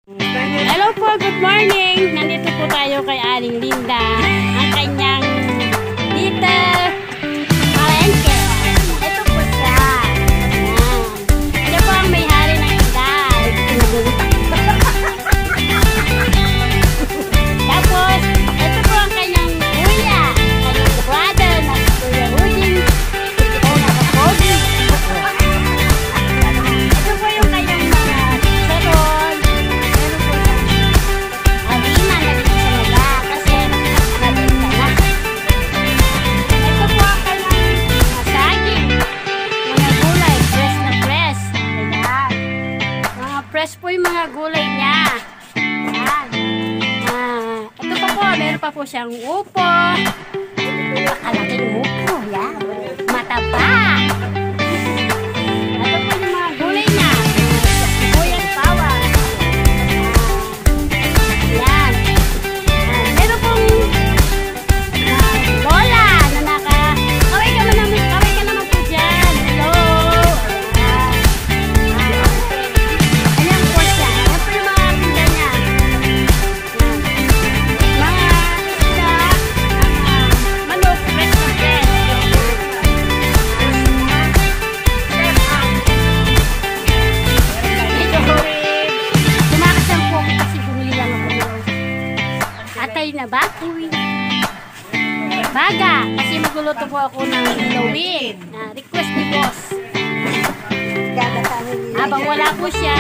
Hello po, good morning! Nandito po tayo kay Aling Linda, ang kanyang dito palengke. Ito po siya. Ayan. Siya po ang may-hari ng isda. Tapos, ito po ang kanyang kuya, kanyang brother na si Kuya Udin. Ito nakapogi. Ito po yung kanyang mga salon. Fresh po yung mga gulay niya. Ayan. Ito pa po, meron pa po siyang upo. Napakalaking upo. Yan. Mataba. Ito po yung mga gulay niya. Sibuyas, bawang. Ayan. Meron pong lola na kaway ka naman po dyan. Hello. Na ba? Baga! Kasi magluluto po ako ng ilawin na request ni boss. Habang wala po siya,